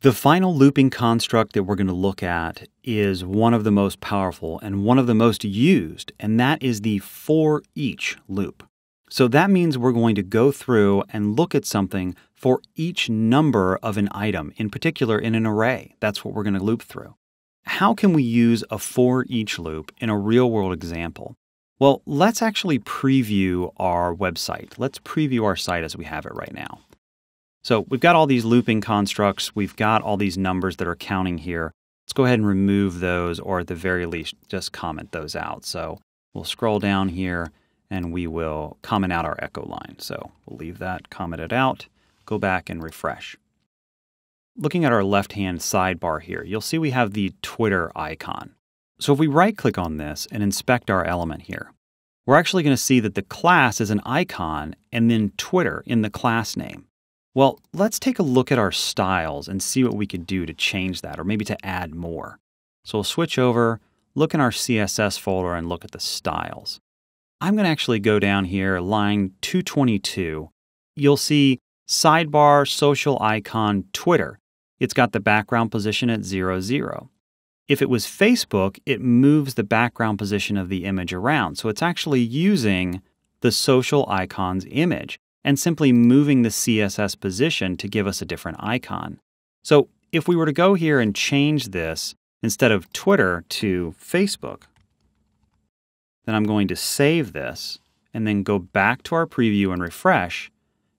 The final looping construct that we're going to look at is one of the most powerful and one of the most used, and that is the Foreach loop. So that means we're going to go through and look at something for each number of an item, in particular in an array. That's what we're going to loop through. How can we use a Foreach loop in a real-world example? Well, let's actually preview our website. Let's preview our site as we have it right now. So we've got all these looping constructs. We've got all these numbers that are counting here. Let's go ahead and remove those, or at the very least, just comment those out. So we'll scroll down here and we will comment out our echo line. So we'll leave that commented out, go back and refresh. Looking at our left-hand sidebar here, you'll see we have the Twitter icon. So if we right-click on this and inspect our element here, we're actually going to see that the class is an icon and then Twitter in the class name. Well, let's take a look at our styles and see what we could do to change that, or maybe to add more. So we'll switch over, look in our CSS folder and look at the styles. I'm going to actually go down here, line 222. You'll see sidebar, social icon, Twitter. It's got the background position at 0, 0. If it was Facebook, it moves the background position of the image around. So it's actually using the social icon's image and simply moving the CSS position to give us a different icon. So if we were to go here and change this instead of Twitter to Facebook, then I'm going to save this and then go back to our preview and refresh.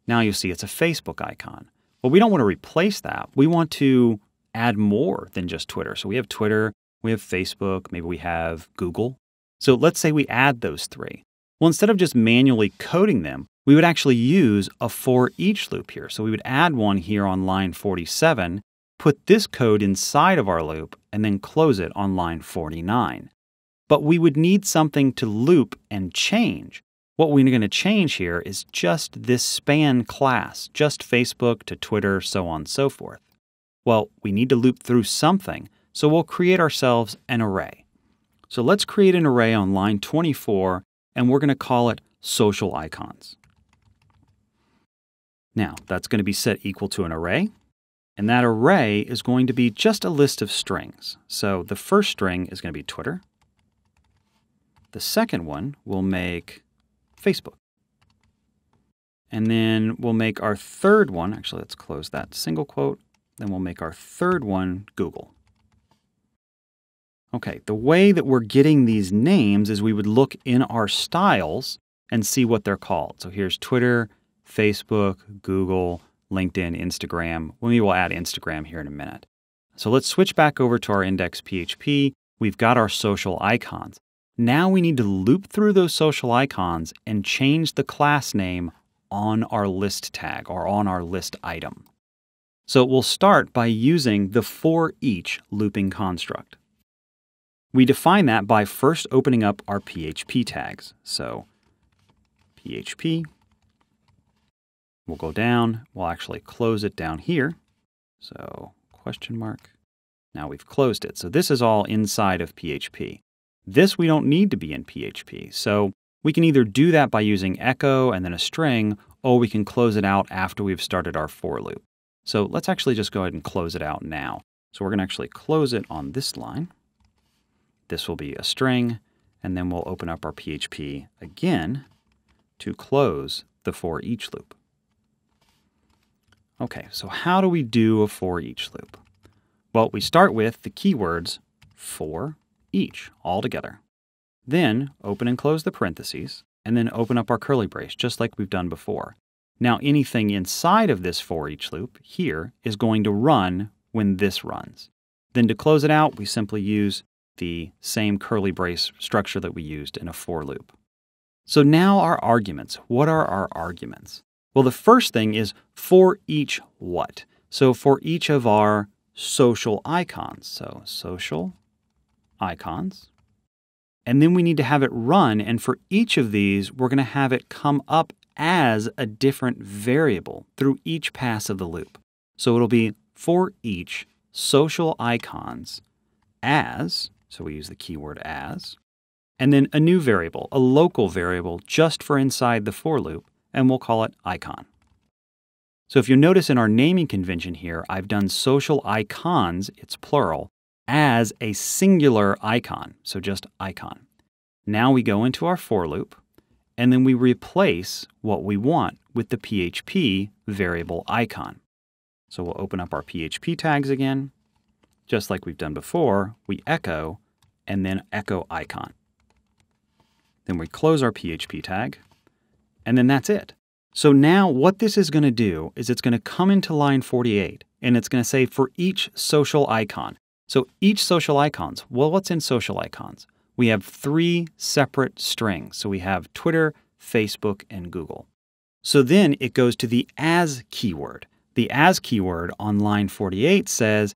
Now you'll see it's a Facebook icon. Well, we don't want to replace that. We want to add more than just Twitter. So we have Twitter, we have Facebook, maybe we have Google. So let's say we add those three. Well, instead of just manually coding them, we would actually use a Foreach loop here. So we would add one here on line 47, put this code inside of our loop, and then close it on line 49. But we would need something to loop and change. What we're going to change here is just this span class, just Facebook to Twitter, so on and so forth. Well, we need to loop through something, so we'll create ourselves an array. So let's create an array on line 24, and we're going to call it social icons. Now, that's going to be set equal to an array, and that array is going to be just a list of strings. So the first string is going to be Twitter. The second one will make Facebook. And then we'll make our third one, actually let's close that single quote, then we'll make our third one Google. Okay, the way that we're getting these names is we would look in our styles and see what they're called. So here's Twitter, Facebook, Google, LinkedIn, Instagram. We will add Instagram here in a minute. So let's switch back over to our index.php. We've got our social icons. Now we need to loop through those social icons and change the class name on our list tag or on our list item. So we'll start by using the Foreach looping construct. We define that by first opening up our PHP tags. So PHP, we'll go down, we'll actually close it down here. So question mark. Now we've closed it. So this is all inside of PHP. This we don't need to be in PHP. So we can either do that by using echo and then a string, or we can close it out after we've started our for loop. So let's actually just go ahead and close it out now. So we're going to actually close it on this line. This will be a string, and then we'll open up our PHP again to close the Foreach loop. Okay, so how do we do a Foreach loop? Well, we start with the keywords for each all together. Then open and close the parentheses, and then open up our curly brace, just like we've done before. Now anything inside of this Foreach loop here is going to run when this runs. Then to close it out, we simply use the same curly brace structure that we used in a for loop. So now our arguments. What are our arguments? Well, the first thing is for each what? So for each of our social icons. So social icons. And then we need to have it run, and for each of these, we're going to have it come up as a different variable through each pass of the loop. So it'll be for each social icons as, so we use the keyword as, and then a new variable, a local variable just for inside the for loop, and we'll call it icon. So if you notice in our naming convention here, I've done social icons, it's plural, as a singular icon, so just icon. Now we go into our for loop, and then we replace what we want with the PHP variable icon. So we'll open up our PHP tags again. Just like we've done before, we echo and then echo icon. Then we close our PHP tag, and then that's it. So now what this is going to do is it's going to come into line 48, and it's going to say for each social icon. So each social icons, well, what's in social icons? We have 3 separate strings. So we have Twitter, Facebook, and Google. So then it goes to the as keyword. The as keyword on line 48 says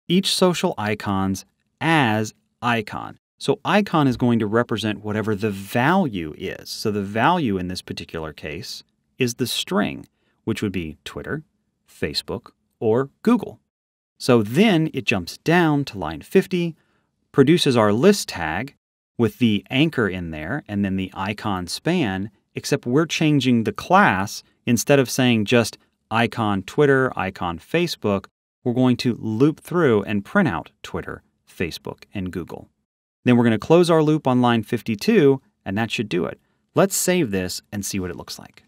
each social icons as icon. So icon is going to represent whatever the value is. So the value in this particular case is the string, which would be Twitter, Facebook, or Google. So then it jumps down to line 50, produces our list tag with the anchor in there and then the icon span, except we're changing the class. Instead of saying just icon Twitter, icon Facebook, we're going to loop through and print out Twitter, Facebook, and Google. Then we're going to close our loop on line 52, and that should do it. Let's save this and see what it looks like.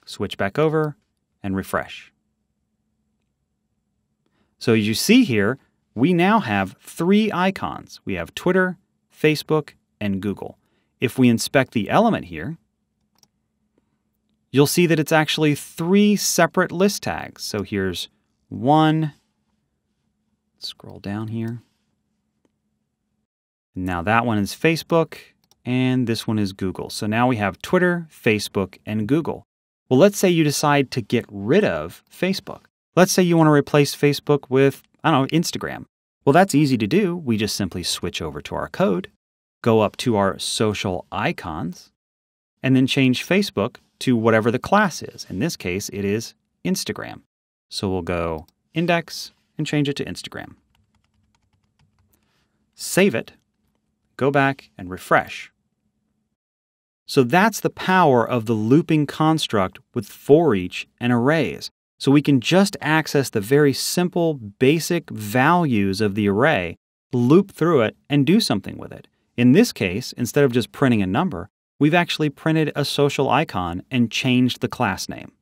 Switch back over and refresh. So as you see here, we now have 3 icons. We have Twitter, Facebook, and Google. If we inspect the element here, you'll see that it's actually 3 separate list tags. So here's 1. Scroll down here. Now that one is Facebook, and this one is Google. So now we have Twitter, Facebook, and Google. Well, let's say you decide to get rid of Facebook. Let's say you want to replace Facebook with, I don't know, Instagram. Well, that's easy to do. We just simply switch over to our code, go up to our social icons, and then change Facebook to whatever the class is. In this case, it is Instagram. So we'll go index and change it to Instagram. Save it, go back and refresh. So that's the power of the looping construct with for each and arrays. So we can just access the very simple, basic values of the array, loop through it, and do something with it. In this case, instead of just printing a number, we've actually printed a social icon and changed the class name.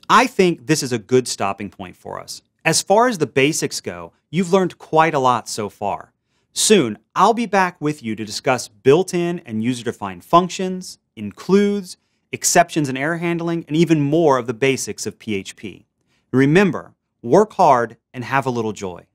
I think this is a good stopping point for us. As far as the basics go, you've learned quite a lot so far. Soon, I'll be back with you to discuss built-in and user-defined functions, includes, exceptions and error handling, and even more of the basics of PHP. Remember, work hard and have a little joy.